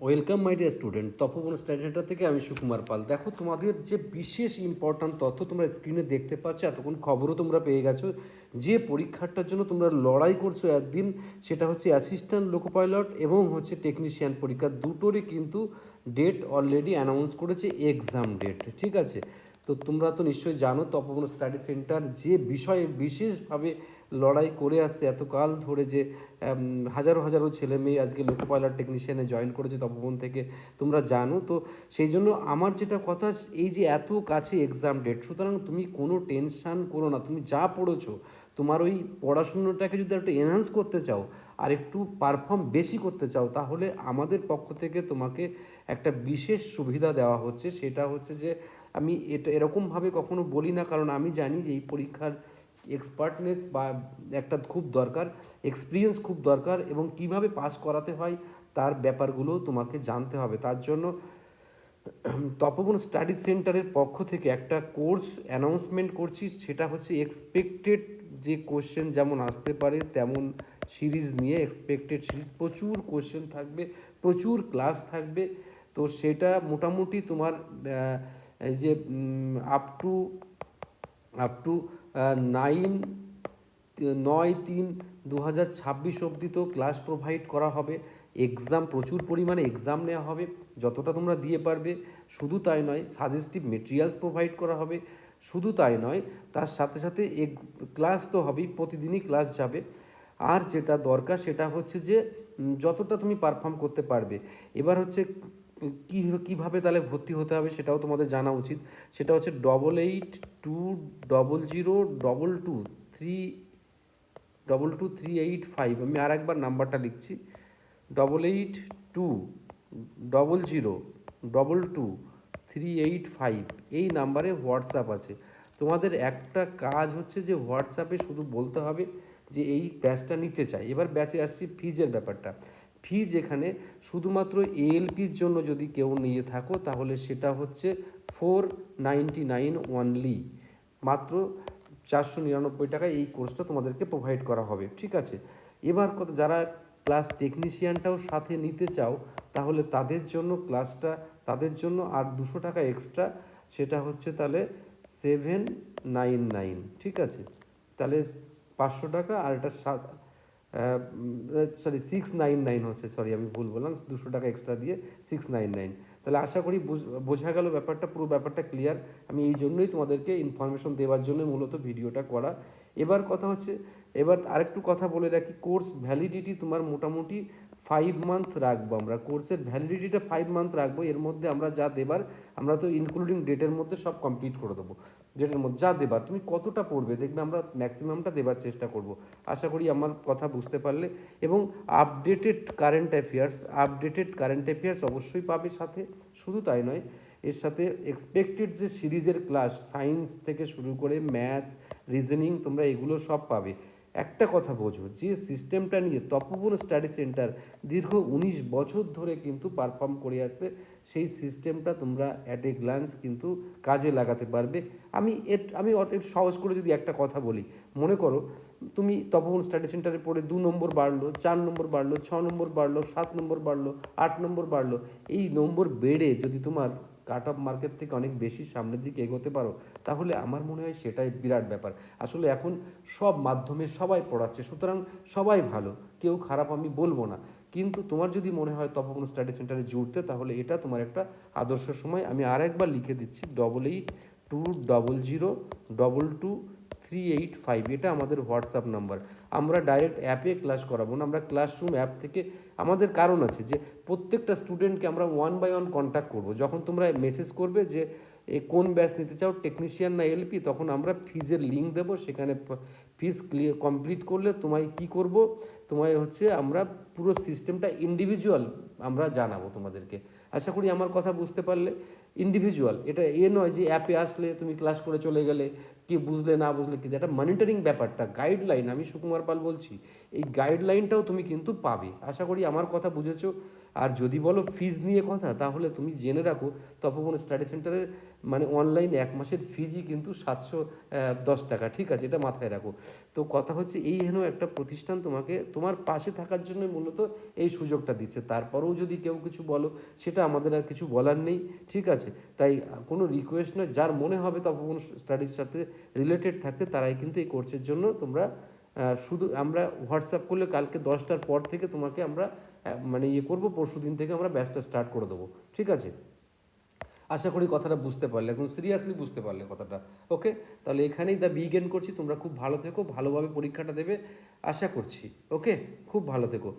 Welcome my dear student, Tapoban study centre থেকে আমি সুকুমার পাল। দেখো, তোমাদের যে বিশেষ ইম্পর্ট্যান্ট তথ্য তোমরা স্ক্রিনে দেখতে পাচ্ছ, এতক্ষণ খবরও তোমরা পেয়ে গেছো। যে পরীক্ষাটার জন্য তোমরা লড়াই করছো একদিন, সেটা হচ্ছে অ্যাসিস্ট্যান্ট লোকো পাইলট এবং হচ্ছে টেকনিশিয়ান পরীক্ষা, দুটোরই কিন্তু ডেট অলরেডি অ্যানাউন্স করেছে, এক্সাম ডেট। ঠিক আছে, তো তোমরা তো নিশ্চয়ই জানো তপবন স্টাডি সেন্টার যে বিষয়ে বিশেষভাবে লড়াই করে আসছে এতকাল ধরে, যে হাজারো হাজারো ছেলে মেয়ে আজকে লোকো পাইলট টেকনিশিয়ানে জয়েন করেছে তপবন থেকে, তোমরা জানো তো। সেই জন্য আমার যেটা কথা, এই যে এত কাছে এক্সাম ডেট, সুতরাং তুমি কোনো টেনশান করো না। তুমি যা পড়েছো, তোমার ওই পড়াশুনোটাকে যদি একটু এনহান্স করতে চাও আর একটু পারফর্ম বেশি করতে চাও, তাহলে আমাদের পক্ষ থেকে তোমাকে একটা বিশেষ সুবিধা দেওয়া হচ্ছে। সেটা হচ্ছে যে আমি এটা এরকমভাবে কখনো বলি না, কারণ আমি জানি যে এই পরীক্ষার এক্সপার্টনেস বা একটা খুব দরকার, এক্সপিরিয়েন্স খুব দরকার, এবং কিভাবে পাস করাতে হয় তার ব্যাপারগুলো তোমাকে জানতে হবে। তার জন্য তপবন স্টাডি সেন্টারের পক্ষ থেকে একটা কোর্স অ্যানাউন্সমেন্ট করছি। সেটা হচ্ছে এক্সপেক্টেড যে কোশ্চেন যেমন আসতে পারে তেমন সিরিজ নিয়ে, এক্সপেক্টেড সিরিজ, প্রচুর কোশ্চেন থাকবে, প্রচুর ক্লাস থাকবে। তো সেটা মোটামুটি তোমার এই যে আপ টু 9/3/2026 অবধি তো ক্লাস প্রোভাইড করা হবে। এক্সাম, প্রচুর পরিমাণে এক্সাম নেওয়া হবে, যতটা তোমরা দিয়ে পারবে। শুধু তাই নয়, সাজেস্টিভ মেটেরিয়ালস প্রোভাইড করা হবে। শুধু তাই নয়, তার সাথে সাথে ক্লাস তো হবেই, প্রতিদিনই ক্লাস যাবে। আর যেটা দরকার সেটা হচ্ছে যে যতটা তুমি পারফর্ম করতে পারবে। এবার হচ্ছে কীভাবে তাহলে ভর্তি হতে হবে সেটাও তোমাদের জানা উচিত। সেটা হচ্ছে 88200223 আমি আর একবার নাম্বারটা লিখছি, 88200223 এই নাম্বারে হোয়াটসঅ্যাপ আছে। তোমাদের একটা কাজ হচ্ছে যে হোয়াটসঅ্যাপে শুধু বলতে হবে যে এই ব্যাচটা নিতে চাই। এবার ব্যাচে আসছি ফিজের ব্যাপারটা। ফিজ এখানে শুধুমাত্র এএলপির জন্য যদি কেউ নিয়ে থাকো, তাহলে সেটা হচ্ছে 499 অনলি, মাত্র 499 টাকায় এই কোর্সটা তোমাদেরকে প্রোভাইড করা হবে। ঠিক আছে, এবার যারা ক্লাস টেকনিশিয়ানটাও সাথে নিতে চাও, তাহলে তাদের জন্য আর 200 টাকা এক্সট্রা, সেটা হচ্ছে তাহলে 799। ঠিক আছে, তাহলে 500 টাকা, আর এটা 699 হচ্ছে, সরি আমি ভুল বললাম, 200 টাকা এক্সট্রা দিয়ে 699। তাহলে আশা করি বোঝা গেল ব্যাপারটা, পুরো ব্যাপারটা ক্লিয়ার। আমি এই জন্যই তোমাদেরকে ইনফরমেশন দেওয়ার জন্য মূলত ভিডিওটা করা। এবার কথা হচ্ছে, এবার আরেকটু কথা বলে রাখি, কোর্স ভ্যালিডিটি তোমার মোটামুটি 5 মান্থ রাখবো আমরা। কোর্সের ভ্যালিডিটিটা 5 মান্থ রাখবো। এর মধ্যে আমরা যা দেবার, আমরা তো ইনক্লুডিং ডেটের মধ্যে সব কমপ্লিট করে দেবো। ডেটের মধ্যে যা দেবার, তুমি কতটা পড়বে দেখবে, আমরা ম্যাক্সিমামটা দেবার চেষ্টা করব। আশা করি আমার কথা বুঝতে পারলে। এবং আপডেটেড কারেন্ট অ্যাফেয়ার্স অবশ্যই পাবে সাথে। শুধু তাই নয়, এর সাথে এক্সপেক্টেড যে সিরিজের ক্লাস, সায়েন্স থেকে শুরু করে ম্যাথস, রিজনিং, তোমরা এগুলো সব পাবে। একটা কথা বোঝো, যে সিস্টেমটা নিয়ে তপবন স্টাডি সেন্টার দীর্ঘ 19 বছর ধরে কিন্তু পারফর্ম করে আসছে, সেই সিস্টেমটা তোমরা অ্যাট এ গ্ল্যান্স কিন্তু কাজে লাগাতে পারবে। আমি একটু সহজ করে যদি একটা কথা বলি, মনে করো তুমি তপবন স্টাডি সেন্টারে পড়ে 2 নম্বর বাড়লো, 4 নম্বর বাড়লো, 6 নম্বর বাড়লো, 7 নম্বর বাড়লো, 8 নম্বর বাড়লো। এই নম্বর বেড়ে যদি তোমার কাট অফ মার্কেট থেকে অনেক বেশি সামনের দিকে এগোতে পারো, তাহলে আমার মনে হয় সেটাই বিরাট ব্যাপার। আসলে এখন সব মাধ্যমে সবাই পড়াচ্ছে, সুতরাং সবাই ভালো, কেউ খারাপ আমি বলবো না। কিন্তু তোমার যদি মনে হয় তপবন স্টাডি সেন্টারে জুড়তে, তাহলে এটা তোমার একটা আদর্শ সময়। আমি আরেকবার লিখে দিচ্ছি, 8820022385, এটা আমাদের হোয়াটসঅ্যাপ নাম্বার। আমরা ডাইরেক্ট অ্যাপে ক্লাস করাবো না, আমরা ক্লাসরুম অ্যাপ থেকে, আমাদের কারণ আছে যে প্রত্যেকটা স্টুডেন্টকে আমরা 1 বাই 1 কন্ট্যাক্ট করব। যখন তোমরা মেসেজ করবে যে কোন ব্যাচ নিতে চাও, টেকনিশিয়ান না এলপি, তখন আমরা ফিজের লিঙ্ক দেবো। সেখানে ফিজ কমপ্লিট করলে তোমায় কি করব, তোমায় হচ্ছে আমরা পুরো সিস্টেমটা ইন্ডিভিজুয়াল আমরা জানাবো তোমাদেরকে। আশা করি আমার কথা বুঝতে পারলে। ইন্ডিভিজুয়াল, এটা নয় যে অ্যাপে আসলে তুমি ক্লাস করে চলে গেলে, কি বুঝলে না বুঝলে কি, একটা মনিটরিং ব্যাপারটা, গাইডলাইন, আমি সুকুমার পাল বলছি, এই গাইডলাইনটাও তুমি কিন্তু পাবে। আশা করি আমার কথা বুঝেছো। আর যদি বলো ফিজ নিয়ে কথা, তাহলে তুমি জেনে রাখো তপবন স্টাডি সেন্টারের মানে অনলাইন 1 মাসের ফিজই কিন্তু 710 টাকা, ঠিক আছে, এটা মাথায় রাখো। তো কথা হচ্ছে এই হেন একটা প্রতিষ্ঠান তোমাকে তোমার পাশে থাকার জন্য মূলত এই সুযোগটা দিচ্ছে। তারপরেও যদি কেউ কিছু বলো, সেটা আমাদের আর কিছু বলার নেই, ঠিক আছে। তাই কোনো রিকোয়েস্ট নয়, যার মনে হবে তপবন স্টাডির সাথে রিলেটেড থাকতে তারাই কিন্তু এই কোর্সের জন্য তোমরা শুধু আমরা হোয়াটসঅ্যাপ করলে কালকে 10টার পর থেকে তোমাকে আমরা মানে ইয়ে করবো, পরশু দিন থেকে আমরা ব্যাচটা স্টার্ট করে দেবো, ঠিক আছে। আশা করি কথাটা বুঝতে পারলে, এখন সিরিয়াসলি বুঝতে পারলে কথাটা। ওকে, তাহলে এখানেই দ্য বিগ এন্ড করছি। তোমরা খুব ভালো থেকো, ভালোভাবে পরীক্ষাটা দেবে আশা করছি। ওকে, খুব ভালো থেকো।